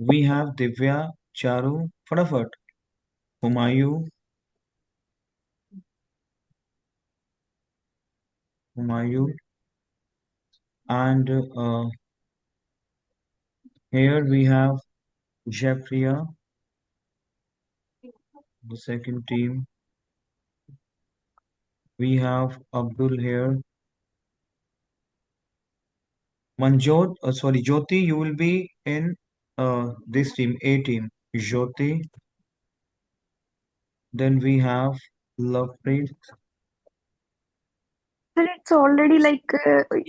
We have Divya, चारू, फटाफट। हुमायूं, Humayun, and here we have Jeffria, the second team. We have Abdul here. Manjot, sorry, Jyoti, you will be in this team, A team. Jyoti. Then we have Lovepreet. But it's already like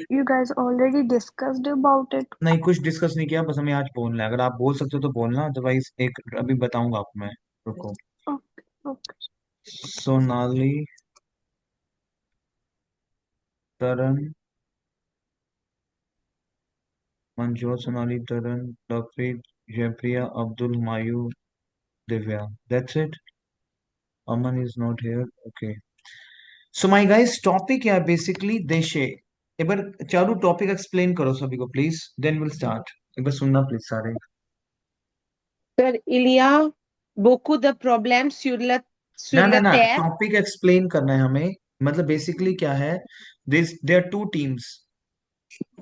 you guys already discussed about it. नहीं, कुछ डिस्कस नहीं किया, बस हमें आज बोलना है। अगर आप बोल सकते हो तो बोलना, अदरवाइज एक अभी बताऊंगा आपको मैं। रुको। Okay, okay. सोनाली, तरन, मंजोत, सोनाली, तरन, लवप्रीत, जयप्रिया, अब्दुल, हुमायूं, Divya. That's it. Aman is not here. Okay. So my guys, topic क्या है बेसिकली? देशे। एक बार चालू टॉपिक एक्सप्लेन करो सभी को प्लीज, देन विल स्टार्ट। एक बार सुनना प्लीज सारे। Sir, il y a beaucoup de problèmes ना sur ना la ना, terre. टॉपिक एक्सप्लेन करना है हमें। मतलब बेसिकली क्या है, this there two teams,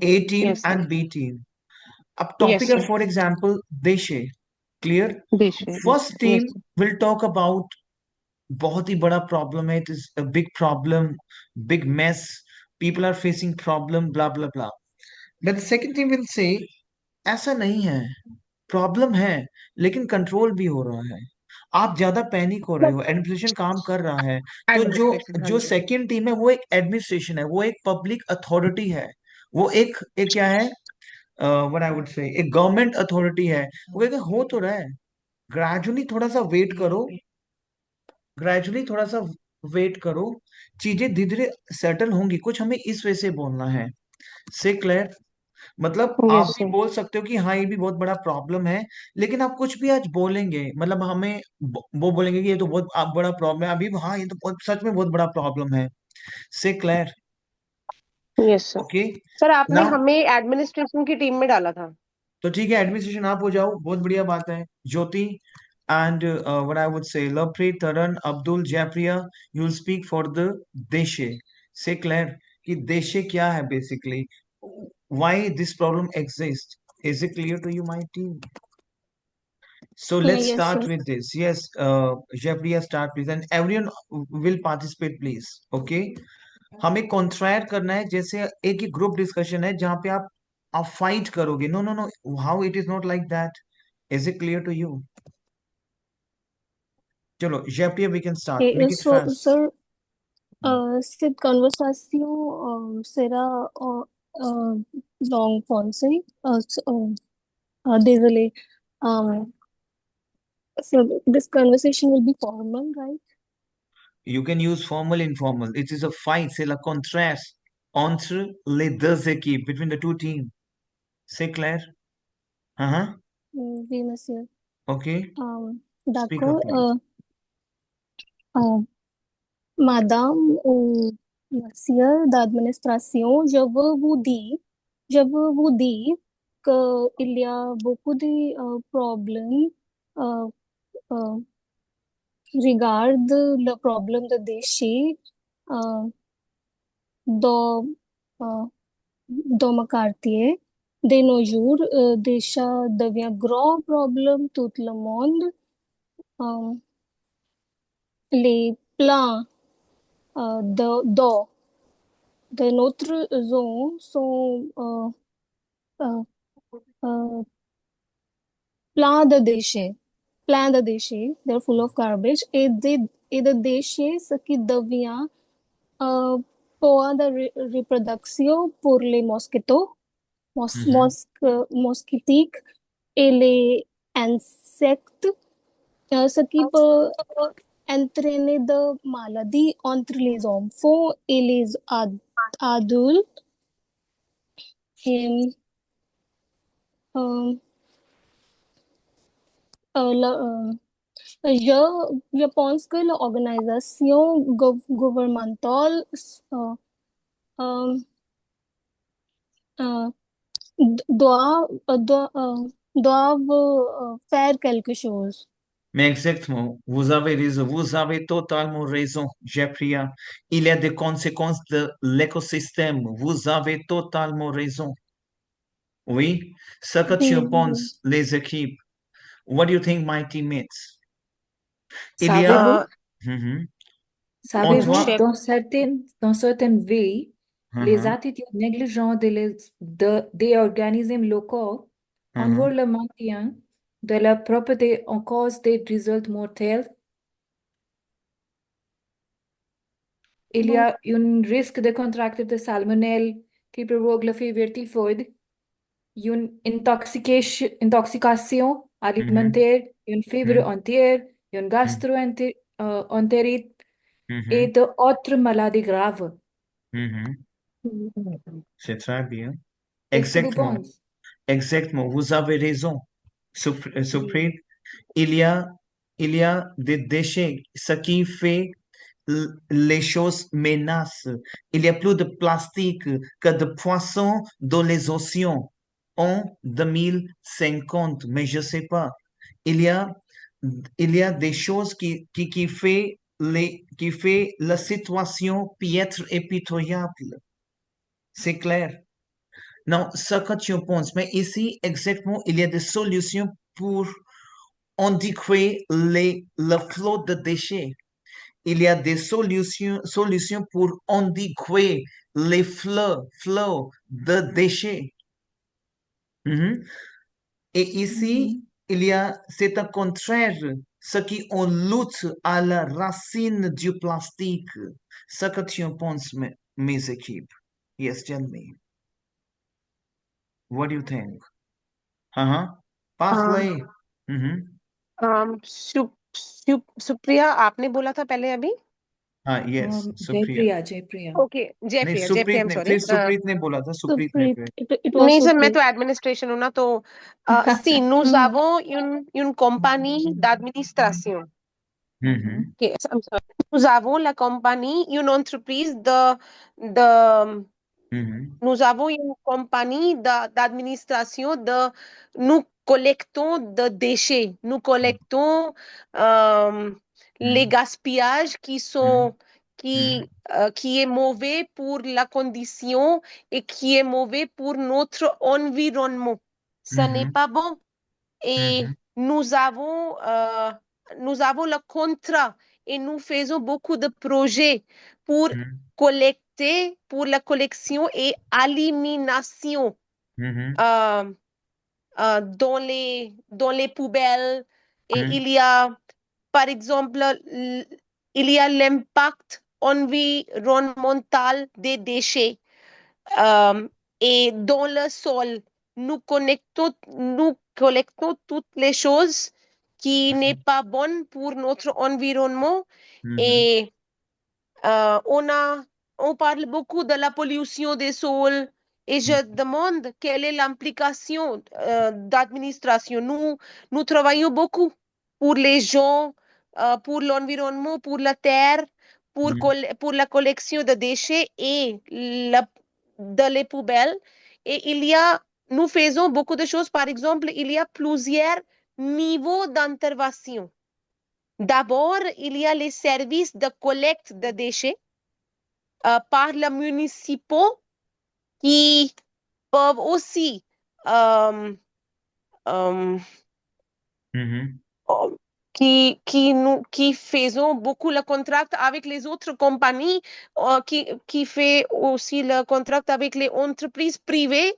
A team Yes, sir. And B team. अब Yes, टॉपिक है sir. फॉर एग्जांपल देशे। Clear? Yes, first sir. Yes, team sir. Will talk about बहुत ही बड़ा प्रॉब्लम है, it is a big problem, big mess, people are facing problem, blah blah blah. But the second team will say ऐसा नहीं है, प्रॉब्लम है लेकिन कंट्रोल भी हो रहा है। आप ज्यादा पैनिक हो रहे But हो, एडमिनिस्ट्रेशन काम कर रहा है। तो जो administration, हाँ जो जी. सेकंड टीम है वो एक एडमिनिस्ट्रेशन है, वो एक पब्लिक अथॉरिटी है, वो एक क्या है, व्हाट आई वुड से, एक गवर्नमेंट अथॉरिटी है। वो कहेगा हो तो रहा है, ग्रेजुअली थोड़ा सा वेट करो, ग्रेजुअली थोड़ा सा वेट करो, चीजें धीरे धीरे सेटल होंगी। कुछ हमें इस वजह से बोलना है। से क्लियर? मतलब आप Yes, भी sir. बोल सकते हो कि हाँ ये भी बहुत बड़ा प्रॉब्लम है, लेकिन आप कुछ भी आज बोलेंगे मतलब हमें वो बोलेंगे कि ये तो बहुत बड़ा प्रॉब्लम है अभी, हाँ ये तो बहुत सच में बहुत बड़ा प्रॉब्लम है। से clear? Yes, sir. Okay. Sir आपने नाउ हमें एडमिनिस्ट्रेशन की टीम में डाला था. तो ठीक है, एडमिनिस्ट्रेशन आप हो जाओ, बहुत बढ़िया बात है। Jyoti and what I would say, Lovepreet, Taran, Abdul, Jayapriya, you will speak for the देशे। से क्लियर कि देशे क्या है basically, why this problem exist? Is it clear to you my team? So let's Yes, start sir. with this. Yes, Jeffrey, start please, and everyone will participate, please. Okay? हमें कॉन्ट्रैक्ट करना है, जैसे एक ही group discussion है जहां पे आप fight करोगे। No no no, how it is not like that. Is it clear to you? चलो Jeffrey, we can start, make it So, fast. sir, cette conversation será long pensée. Désolé. Um, so this conversation will be formal, right? You can use formal, informal. It is a fight, c'est la contraste entre les deux équipes, between the two teams. C'est clair? Uh-huh. Oui, monsieur. Okay. Speak up, D'accord. please. Euh, Madame ou monsieur d'administration, je veux vous dire qu'il y a beaucoup de problèmes euh, euh, regarde le problème de déchets euh, dans, euh, dans mon quartier. De nos jours, déchets devient grand problème tout le monde. Euh, les plans d'eau de notre zone sont euh, euh, pleins de déchets. Plein de déchets. They're full of garbage. Et de déchets, ce qui devient euh, point de reproduction pour les mosquitos, Mm-hmm. mosquitiques et les insectes, ce qui peut entraîner de maladies entre les enfants et les adultes. Et, euh, euh, je pense que l'organisation gouvernementale euh, euh, euh, doit, doit, doivent faire quelque chose. Mais exactement, vous avez raison, vous avez totalement raison, Jeffria. Il y a des conséquences de l'écosystème. Vous avez totalement raison. Oui, ce que जी tu जी penses, les équipes. What do you think, my teammates? Il y a, Uh, Savez-vous, Mhm. On savez-vous, doit, chef, dans certaines villes, les Mhm, attitudes négligentes des organismes locaux envers mhm. le maintien de la propriété en cause des résultats mortels. Il y bon a un risque de contracter de salmonelle qui provoque la fièvre typhoïde, une intoxication Mhm, alimentaire, une fièvre mhm, entière, une mhm, gastroentérite et mhm, d'autres maladies graves. mhm. C'est très bien. Qu'est-ce que vous Exactement, pensez? exactement. Vous avez raison, Oui. Suprit. Il y a, il y a des déchets, ce qui fait les choses menacent. Il y a plus de plastique que de poissons dans les océans en 2050, mais je sais pas. Il y a, il y a des choses qui fait la situation piètre et pitoyable. C'est clair. Non, ce que tu penses, mais ici, exactement, il y a des solutions pour endiguer le flot de déchets. Il y a des solutions pour endiguer les flots de déchets. Mhm. Et ici, Mhm. c'est un contraire, ce qui on lutte à la racine du plastique. Ce que tu en penses, mes équipes. Yes, tell me. What do you think? Uh-huh. um, Parlez. Mhm. Supriya आपने बोला था पहले अभी. हाँ, yes, सुप्रिया. जयप्रिया जयप्रिया ओके, नहीं, जयप्रिया, Supreet I am ने, सॉरी. फिर सुप्रीत ने बोला था, सुप्रीत ने Suprit, फिर. it was नहीं सर, मैं Suprit. तो एडमिनिस्ट्रेशन हूँ ना, तो sim, nous avons une compagnie d'administration. Mhm. Okay, I'm sorry. Nous avons la compagnie, une entreprise de Mhm. nous avons une compagnie d'administration de, nous collectons de déchets, nous collectons euh, les Mhm. gaspillages Mhm. qui est mauvais pour la condition et qui est mauvais pour notre environnement. Ce n'est Mhm. pas bon. Et Mhm. nous avons le contrat et nous faisons beaucoup de projets pour Mhm. collecter, pour la collection et élimination Mhm. euh, dans les poubelles. Et Mhm. il y a, par exemple, il y a l'impact environnemental des déchets. Euh, et dans le sol, nous collectons toutes les choses qui n'est pas bonnes pour notre environnement Mhm. et euh, on a, on parle beaucoup de la pollution des sols et je demande quelle est l'implication d'administration. Nous travaillons beaucoup pour les gens, pour l'environnement, pour la terre, Mhm. pour la collection de déchets et de les poubelles. Et nous faisons beaucoup de choses. Par exemple, il y a plusieurs niveaux d'intervention. D'abord, il y a les services de collecte de déchets par les municipaux qui peuvent aussi euh, euh, Mhm. euh, qui faisons beaucoup le contrat avec les autres compagnies, qui fait aussi le contrat avec les entreprises privées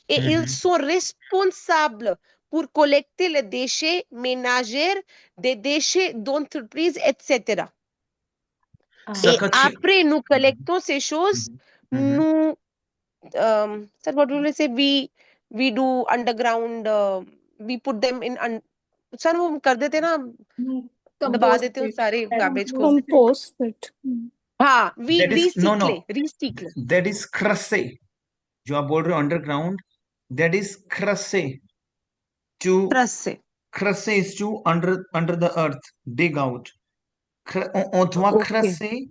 et ils Mhm. sont responsables pour collecter les déchets ménagers, des déchets d'entreprise, etc. Ce Ah, Et que tu... après, nous Mhm. collectons ces choses, Mhm. Mhm. nous, sir, what will I say? We do underground, we put them in, sir वो कर देते ना, दबा कंपोस्ट देते हैं उस पिट सारे garbage को. Compost pit Compost it. हाँ, we That is, no, recycle no, recycle that is crusade. जो आप बोल रहे हो underground, that is crusade. To trust से. crusade is to under the earth, dig out. अथवा ओके. crusade.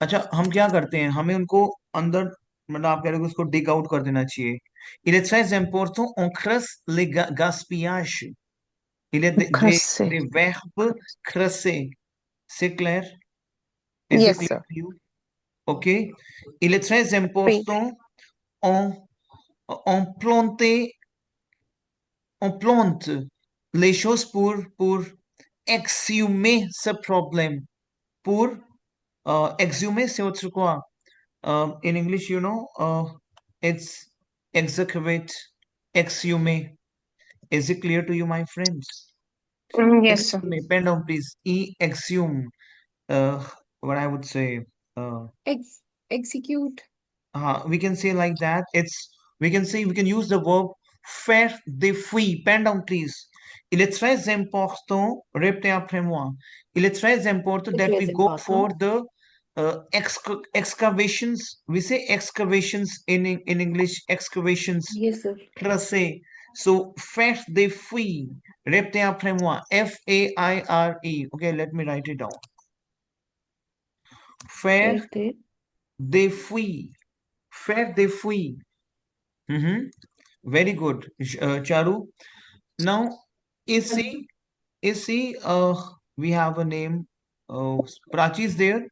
अच्छा, हम क्या करते हैं, हमें उनको अंदर मतलब आप कह रहे हो कि उसको डिग आउट कर देना चाहिए. Il est très important on creuse les gaspillages. Il est Crasser. des verbes creuser. C'est clair? Is it Yes, clear sir. to you? OK? Il est très Oui. important on, on planter, on plante les choses pour exhumer ce problème. Pour exhumer, c'est autre quoi? In English, it's excavate, exhume. Is it clear to you, my friends? Yes, sir. Exhume, pen down, please. Exhume. What I would say. Uh, Execute. we can say like that. We can use the verb faire des fouilles. Pen down, please. Il est très important, répétez après moi. Il est très important It that we is go for important. the excavations. We say excavations in English, excavations. Yes, sir. Creuser. So, faire des fouilles. Répétez après moi. Faire. Okay, let me write it down. Faire Ferte. des fouilles. Faire des fouilles. Mhm. Very good, Charu. Now, is he, we have a name. Prachi is there.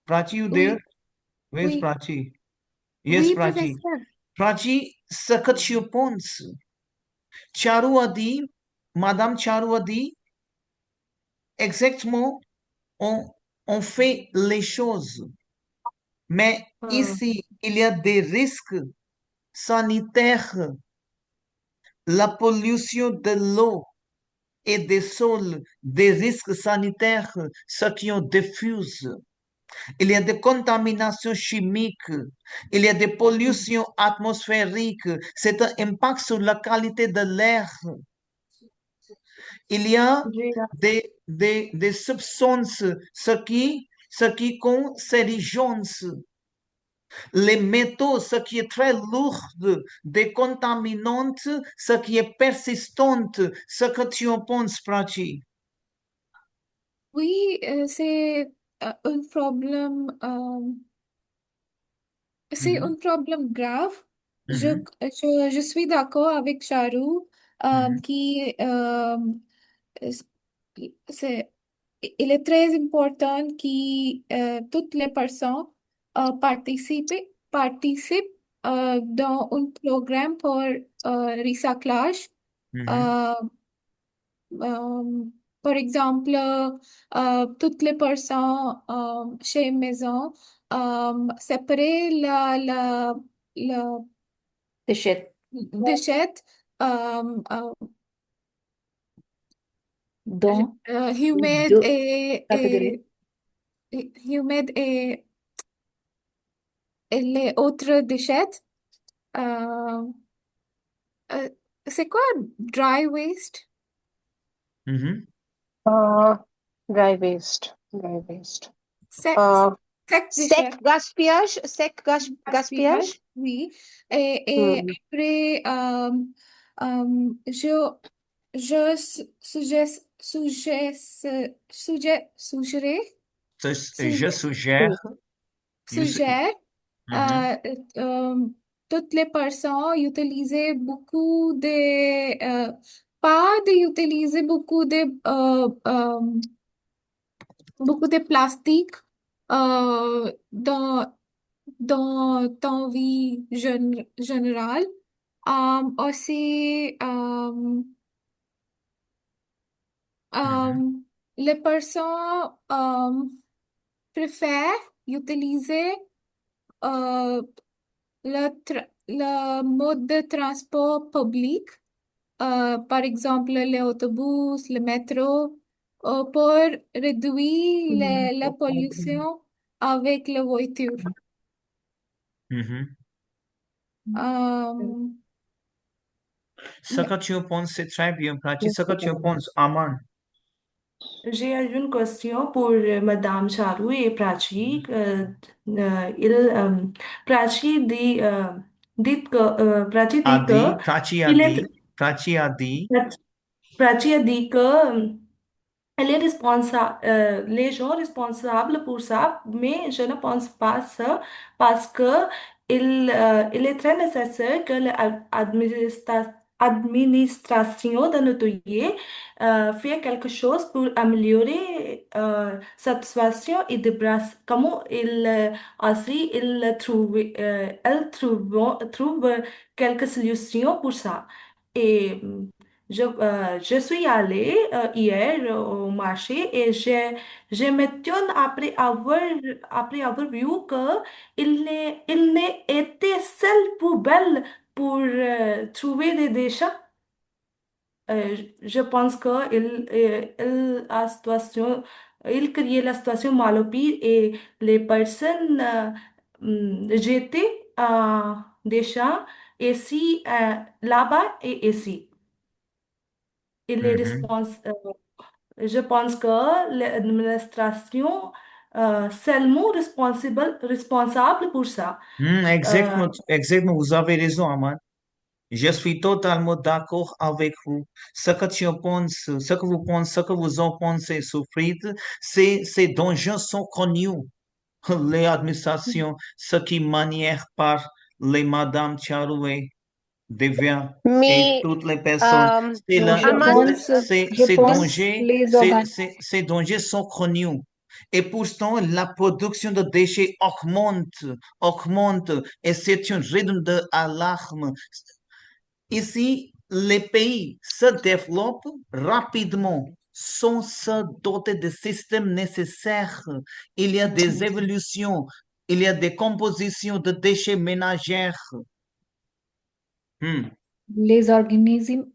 Prachi, you there? Oui, Where's oui, Prachi? Yes, oui, Prachi. professeur. Prachi, Sakatshiyopons. Charu a dit, Madame Charu a dit, exactement, on, on fait les choses. Mais Uh, ici, il y a des risques sanitaires, la pollution de l'eau et des sols, des risques sanitaires, ce qui ont diffuse. Il y a des contaminations chimiques, il y a des pollutions atmosphériques, c'est un impact sur la qualité de l'air. Il y a ji des substances, ce qui cancérigènes, les métaux, ce qui est très lourd, des contaminantes, ce qui est persistante, ce que tu en penses, Prachi? Oui, un problème, c'est un Mhm, problème grave. mhm, Je suis d'accord avec Charu mhm, qui c'est, il est très important que toutes les personnes participent dans un programme pour recyclage. mhm, Euh, euh, Par exemple, toutes les personnes chez maison séparer la déchet, déchet dans humide deux catégories. et humide et les autres déchets. Euh, euh, c'est quoi dry waste? mhm. Uh, dry waste. Dry waste. Sec, Uh, sec sec déchet. gaspillage. Sec Gaspillage, gaspillage. oui. Et Hmm. après, je Je suggère. You su- suggère Mhm, euh, euh, toutes les personnes utiliser pas d'utiliser beaucoup de plastique dans vie générale. Aussi, mhm, les personnes préfèrent utiliser euh, le mode de transport public, par exemple les autobus, le métro, pour réduire la pollution avec la voiture. mhm. Euh, Ce que tu en penses, c'est très bien, Prachi. Ce que tu en penses, Aman. J'ai une question pour Madame Charu et Prachi. Prachi Prachi dit que il est Prachi a dit, Prachi a dit que elle est responsable, les gens responsables pour ça, mais je ne pense pas ça parce que il est très nécessaire que l'administration de nettoyer fait quelque chose pour améliorer cette situation et de comment il aussi trouve quelques solutions pour ça. Et je suis allée hier au marché et je m'étonne après avoir vu que il n'est été seule poubelle pour trouver des déchets. Je pense il créait la situation malopie et les personnes jetaient des champs ici, là-bas et ici. Il est Mhm. je pense que l'administration seulement responsable pour ça. Euh, Exactement, exactement, vous avez raison, Aman. Je suis totalement d'accord avec vous. Ce que vous pensez, ce que vous en pensez, Soufrid, ces dangers sont connus. Les administrations, ce qui manière par les Madame Charoué, devient et Mais toutes les personnes, euh, c'est là, Aman, Je pense les organes. ces dangers sont connus. Et pourtant, la production de déchets augmente, et c'est un rythme d'alarme. Ici, les pays se développent rapidement sans se doter de systèmes nécessaires. Il y a des évolutions, il y a des compositions de déchets ménagères. Hmm, Les organismes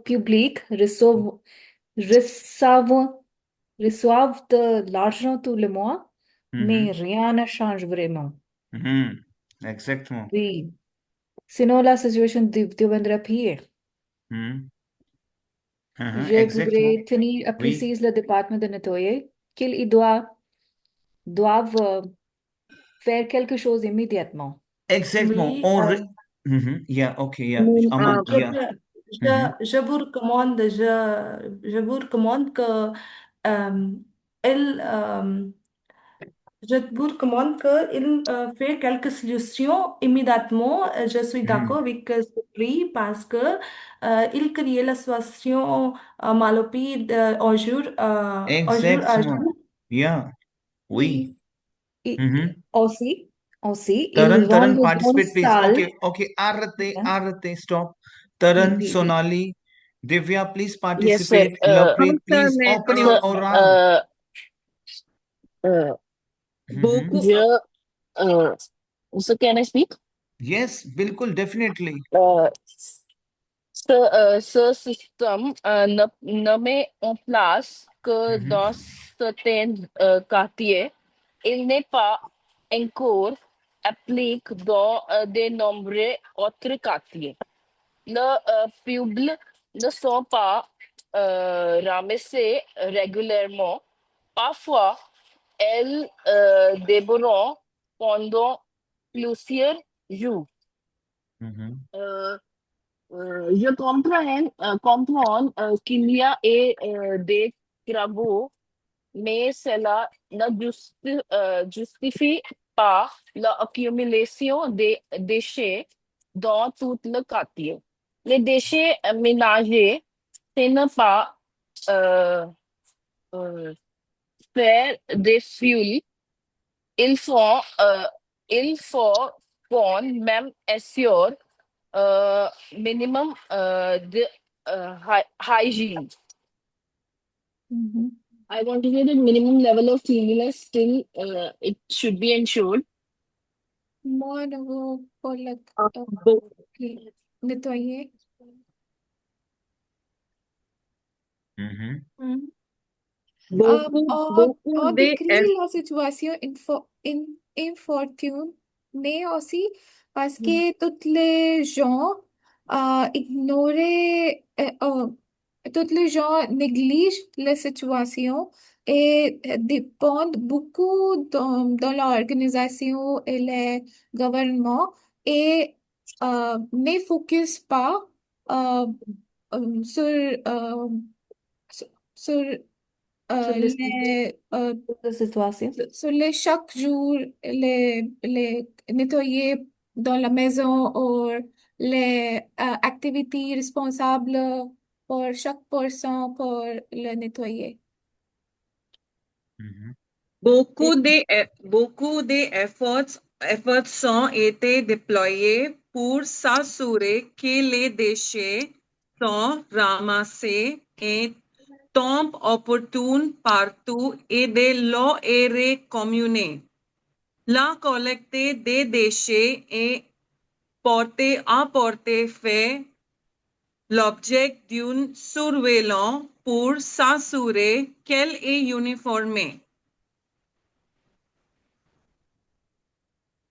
publics reçoivent, reçoivent de l'argent tout le mois, mais mhm, rien ne change vraiment. mhm. Exactement. Oui. Sinon, la situation deviendra pire. Mhm, mhm, Je exactement. voudrais tenir à Oui, préciser le département de nettoyer doivent faire quelque chose immédiatement. exactement. oui, Mhm, yeah, ok, yeah. mais, Aman, yeah. Mhm, je vous recommande, je vous recommande que euh, il, je vous recommande qu'il fait quelques solutions immédiatement. Je suis d'accord mhm. avec ce prix parce que il crée la situation malopie au jour à Exactement. jour. Yeah, oui. Oui. Et Mhm. aussi, ils Taran, vendent Taran, des zones participate, please. sales. Okay, okay. Hein? Arate, stop. Oui, Taran, oui, oui. Sonali, Divya, please Yes, sir. participate. Lovepreet, sir, please मैं open your Sir, round. uh, uh, Mhm. here, sir, can I speak? Yes, बिल्कुल, definitely. Uh, ce système ne met en place que Mhm. dans certains quartiers. Il n'est pas encore appliqué dans de nombreux autres quartiers. Les publics ne sont pas ramassés régulièrement. Parfois, elles débordent pendant plusieurs jours. Mhm. Euh, je comprends qu'il y a des travaux, mais cela ne justifie pas l'accumulation des déchets dans tout le quartier. Les déchets ménagers, ce n'est pas euh, euh, faire des fuels. Il faut, euh, il faut qu'on même assure minimum de hygiene. Mhm. I want to say that minimum level of cleanliness still it should be ensured. Moi, nouveau pour बहुत nettoyer. Mhm. Mhm. On they décrit la situation infortunée aussi parce que toutes les gens ignoraient, toutes les gens négligent la situation et dépendent beaucoup dans l'organisation et le gouvernement et ne focus pas euh, sur, sur, sur Sur les la situation. sur les chaque jour, les nettoyer dans la maison ou les activités responsables pour chaque personne pour le nettoyer. Mhm. Efforts ont été déployés pour s'assurer que les déchets sont ramassés et tombent opportuns partout et de l'eau est recommunée. La collecte des déchets est portée fait l'objet d'une surveillance pour s'assurer qu'elle est uniforme.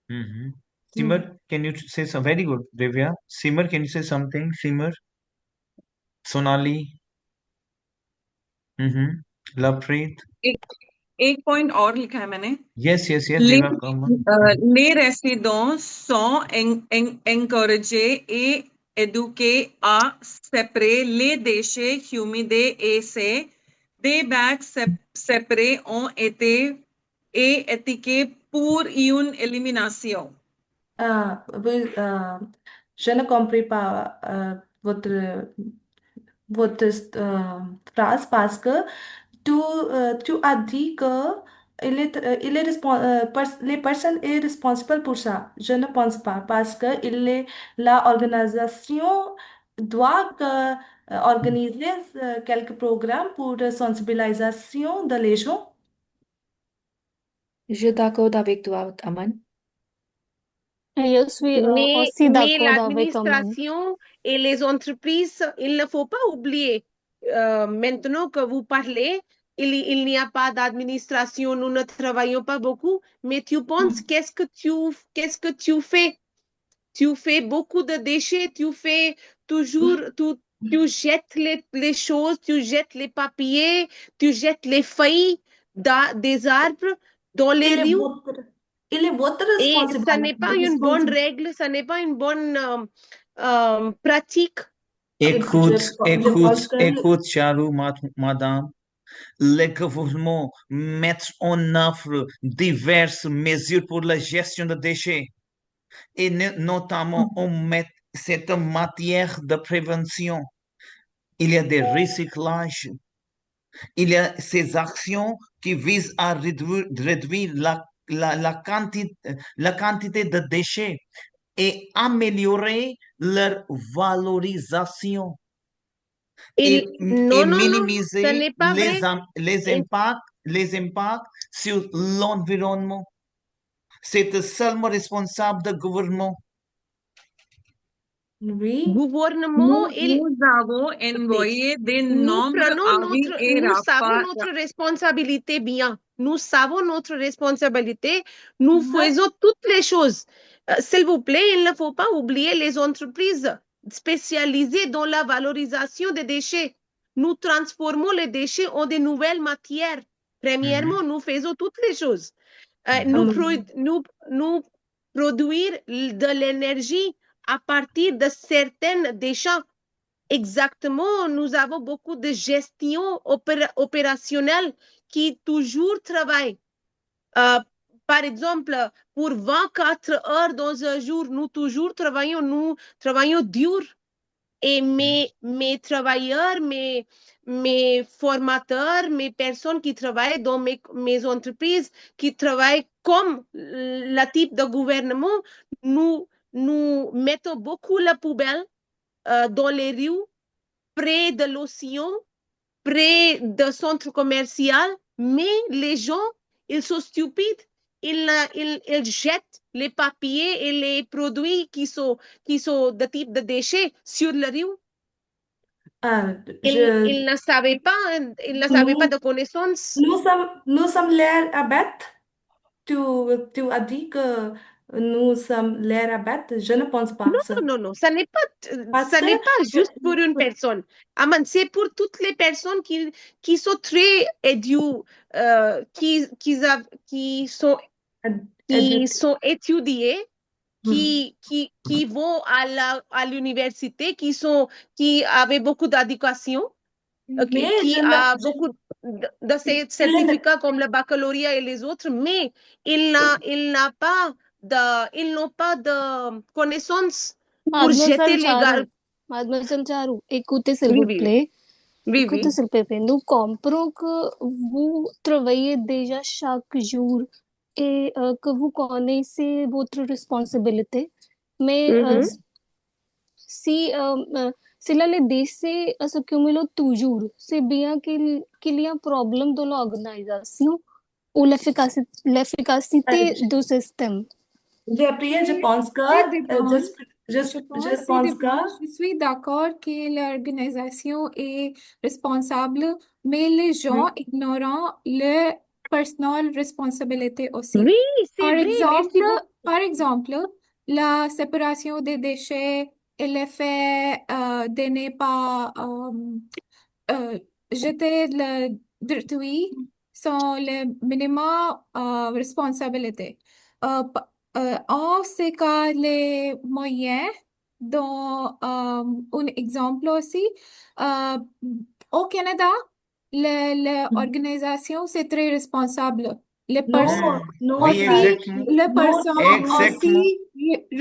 Mhm. Simar, can you say some? Very good, Divya. Simar, can you say something? Simar, Sonali, Lovepreet. एक एक पॉइंट और लिखा है मैंने Yes, yes, yes. les, Deva, come on. les résidents sont encouragés et éduqués à séparer les déchets humides et secs. Des bacs séparés ont été étiquetés pour une élimination. Oui, je ne comprends pas votre phrase parce que tu as dit que les personnes est responsable pour ça. Je ne pense pas parce que la organisation doit organiser quelques programmes pour sensibilisation de les gens. Je t'accorde avec toi, Aman. Yes, we aussi Mais d'accord avec Aman. l'administration et les entreprises, il ne faut pas oublier, maintenant que vous parlez, il n'y a pas d'administration, nous ne travaillons pas beaucoup, mais tu penses, qu'est-ce que tu fais? Tu fais beaucoup de déchets, tu fais toujours, tu jettes les choses, tu jettes les papiers, tu jettes les feuilles des arbres dans les Il est rues. votre, il est votre Et ça n'est pas une bonne responsabilité. règle, ça n'est pas une bonne pratique. Je pense que Écoute, Charu, madame. Les gouvernements mettent en œuvre diverses mesures pour la gestion des déchets et notamment cette matière de prévention. Il y a des recyclages, il y a ces actions qui visent à réduire la quantité de déchets et améliorer leur valorisation et Non, non, non, ce minimiser n'est pas vrai. les impacts sur l'environnement. C'est seulement responsable du gouvernement. oui, Gouvernement, Nous avons envoyé des nombreux avis et nous savons rapports. notre responsabilité bien. Nous savons notre responsabilité. Nous faisons toutes les choses. S'il vous plaît, il ne faut pas oublier les entreprises spécialisées dans la valorisation des déchets. Nous transformons les déchets en de nouvelles matières. Premièrement, nous faisons toutes les choses. Nous produire de l'énergie à partir de certains déchets. Exactement, nous avons beaucoup de gestion opérationnelle qui toujours travaille. Par exemple, pour 24 heures dans un jour, nous travaillons dur. Et mes travailleurs, mes formateurs, mes personnes qui travaillent dans mes entreprises, qui travaillent comme le type de gouvernement, nous mettons beaucoup la poubelle dans les rues, près de l'océan, près de centres commerciaux, mais les gens, ils sont stupides. Ils jettent les papiers et les produits qui sont de type de déchets sur le rue. Ils ne savaient pas de connaissances. nous sommes l'air à bête. Tu as dit que nous sommes l'air à bête. Je ne pense pas ça. Non, ça n'est Parce pas juste pour une que personne. Aman, c'est pour toutes les personnes qui sont très éduquées, qui sont étudiées, qui vont à l'université, qui avaient beaucoup d'éducation, mais qui a beaucoup de ces certificats comme le baccalauréat et les autres, mais il n'a pas ils n'ont pas de connaissances pour Mademoiselle jeter les Charu, gars. Mademoiselle Charu, écoutez s'il Oui, vous oui, plaît. oui, Écoutez oui. s'il vous plaît. Nous comprenons que vous travaillez déjà chaque jour et que vous connaissez votre responsabilité. Mais Mhm. si cela les décès s'accumulent toujours, c'est bien qu'il y a un problème dans l'organisation ou l'efficacité Je du système. Priya, je ये pense que ये dépend, je ये pense que dépend. Je suis d'accord que l'organisation est responsable, mais les gens ignorent le personnel responsabilité aussi. Oui, c'est vrai, merci beaucoup. Par exemple, la séparation des déchets et l'effet de ne pas euh, jeter le détruit sont les minima responsabilités. En ce cas, les moyens, dont un exemple aussi, euh, au Canada, l'organisation, c'est très responsable. Les non, personnes non, Oui, ça, aussi, exactement. les non, personnes Exactement. aussi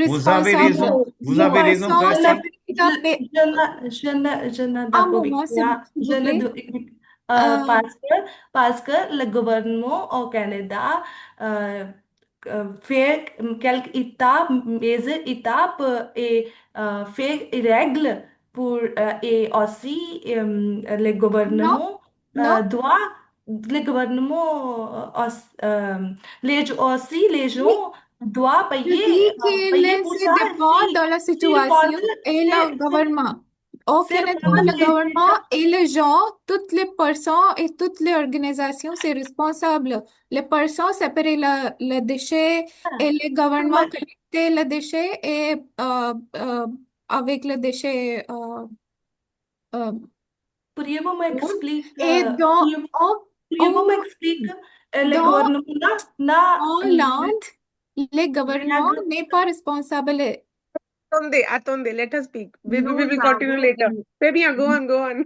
Vous avez responsables. raison. non, Vous Les avez non, raison, personnes je Prachi. s'apprêtent. je ne Un d'accord avec moment, toi. s'il Je vous ne plaît. do- Euh, parce que le gouvernement au Canada euh, fait quelques étapes, mesures étapes et fait des règles pour et aussi le non, gouvernement non. doit le gouvernement aussi les Oui, gens doivent je dis que payer pour ça ça dépend de la s'ils situation vendent et le gouvernement. Au s'ils Canada, vendent le gouvernement et les gens, toutes les personnes et toutes les organisations, c'est responsable. Les personnes séparer le déchet et le gouvernement collecter le déchet et avec le déchet euh, pourriez-vous m'expliquer et dans, pourriez-vous au, m'expliquer le dans gouvernement n'a en l'Inde, le gouvernement règle n'est pas responsable. Attendez, let us speak. We Nous will continue avons, later. Baby, go on, go on.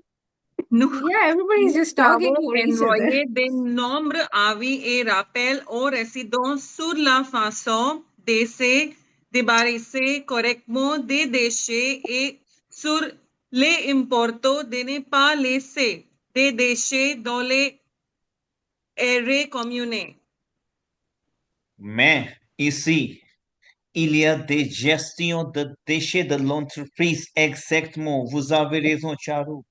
nous, Yeah, everybody's nous just talking avons over each other. envoyé des nombreux avis et rappels aux résidents sur la façon de se débarrasser correctement des déchets et sur l'important de ne pas laisser des déchets dans les aires communes. Mais ici, il y a des gestions de déchets de l'entreprise. Exactement. Vous avez raison, Charu.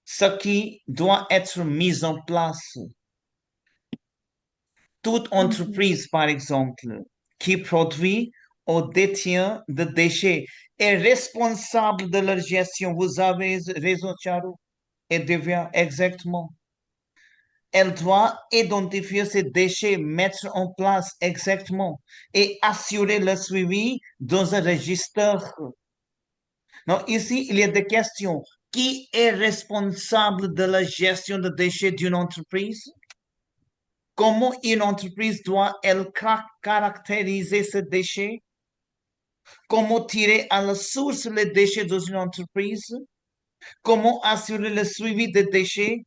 Ce qui doit être mis en place. Toute entreprise, par exemple, qui produit ou détient des déchets est responsable de leur gestion. Vous avez raison, Charu. Et devient exactement. Elle doit identifier ces déchets, mettre en place exactement et assurer le suivi dans un registre. Non, ici, il y a des questions. Qui est responsable de la gestion des déchets d'une entreprise? Comment une entreprise doit-elle caractériser ces déchets? Comment tirer à la source les déchets dans une entreprise? Comment assurer le suivi des déchets?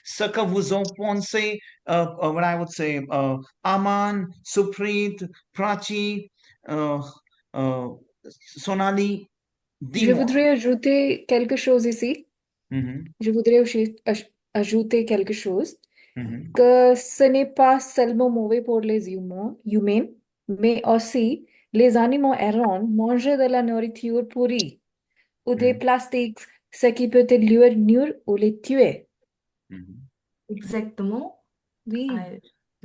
Ce que vous en pensez, what I would say, Aman, Suprit, Prachi, uh, uh, Sonali, Je dis-moi. voudrais ajouter quelque chose ici. Mhm, Je voudrais aussi ajouter quelque chose, mhm, que ce n'est pas seulement mauvais pour les humains, mais aussi les animaux errants mangent de la nourriture pourrie ou des mhm, plastiques, ce qui peut leur nuire ou les tuer. mhm. exactement Oui. euh,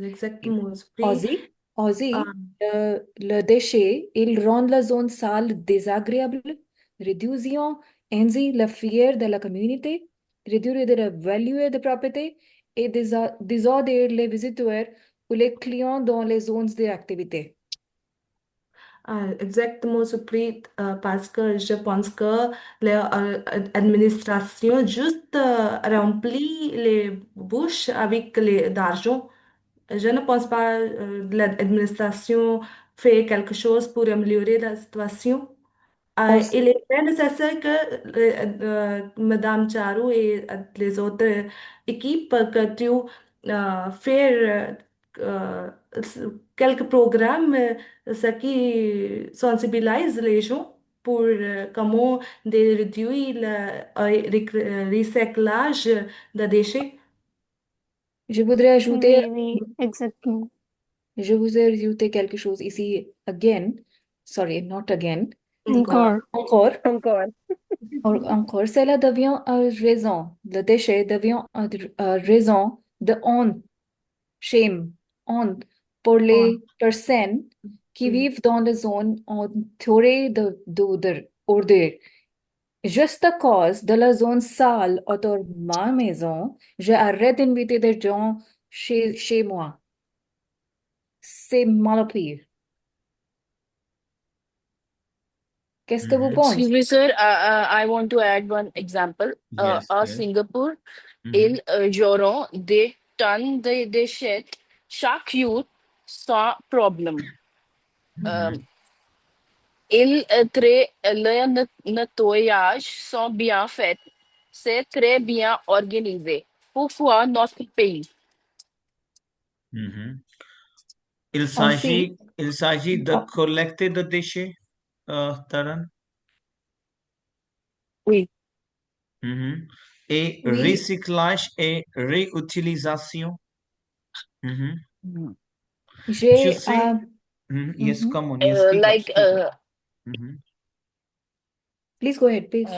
exactement esprit Aussi, euh, aussi le déchet, il rend la zone sale désagréable, réduisant ainsi la fière de la communauté, réduire la valeur de propriété et dissuader les visiteurs ou les clients dans les zones d'activité. exactement esprit parce que je pense que l'administration juste remplit les bouches avec d'argent. Je ne pense pas l'administration fait quelque chose pour améliorer la situation. Aussi, Il est très nécessaire que Madame Charu et les autres équipes que tu fais quelques programmes ce qui sensibilisent les gens pour comment de réduire le recyclage de déchets. Je voudrais ajouter, Oui, exactement. je voudrais ajouter quelque chose ici, again, sorry, not again, Encore. encore, Encore. encore, cela devient raison, le déchet devient raison de honte, shame, honte pour les personnes qui vivent dans la zone entourée d'ordures. Juste à cause de la zone sale autour de ma maison, j'arrête d'inviter des gens chez moi. C'est mal pire. Qu'est-ce que vous pensez? Excuse me, sir. I want to add one example. Yes, yes. Singapore, Mhm. ils joueront des tonnes de déchets chaque jour sans problème. Mhm. Le nettoyage sont bien faits. C'est très bien organisé. Pourquoi notre pays? Mhm. Ainsi, Il s'agit de collecter des déchets, Taran. Oui. Mhm. Et oui, recyclage et réutilisation. Mhm. You j'ai, see, yes, mhm. come on, yes, speak up, Like, speak up. Mhm. Please go ahead, please.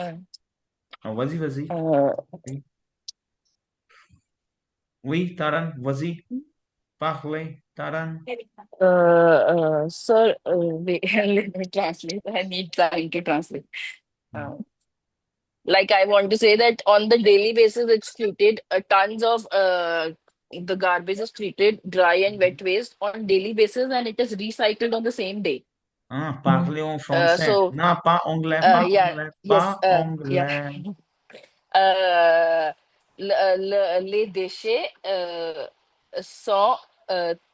Vas-y, vas-y. uh, Oui, oui, Taran, vas-y. Parlez, Taran. sir, wait, let me translate. I need time to translate. Like I want to say that on the daily basis, it's treated tons of the garbage is treated dry and wet waste on daily basis, and it is recycled on the same day. Ah, parlez en français. So Non, pas anglais, yeah, yes, pas yeah. anglais. Les déchets sont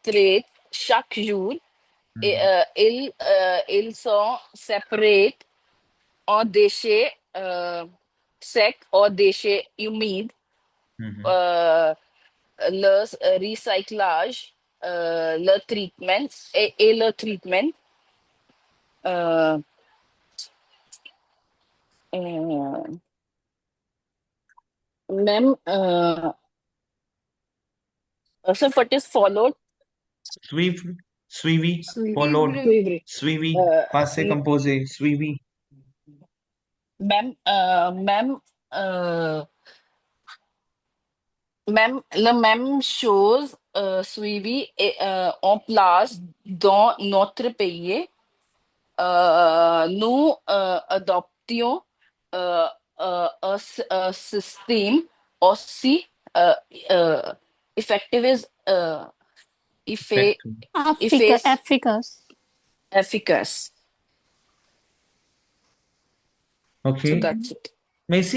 traités chaque jour et ils sont séparés en déchets secs ou déchets humides. Mhm. Le recyclage, le traitement et le traitement. Euh, même so what is followed? Suivi, suivi, followed, Suivre. suivi, Euh, passé composé, suivi. même, même, euh, même, la même chose suivie et, en place dans notre pays. Nous adoptions un système aussi uh, effective is Effective. Efficacious. efficacious. So Okay. that's it. Mais si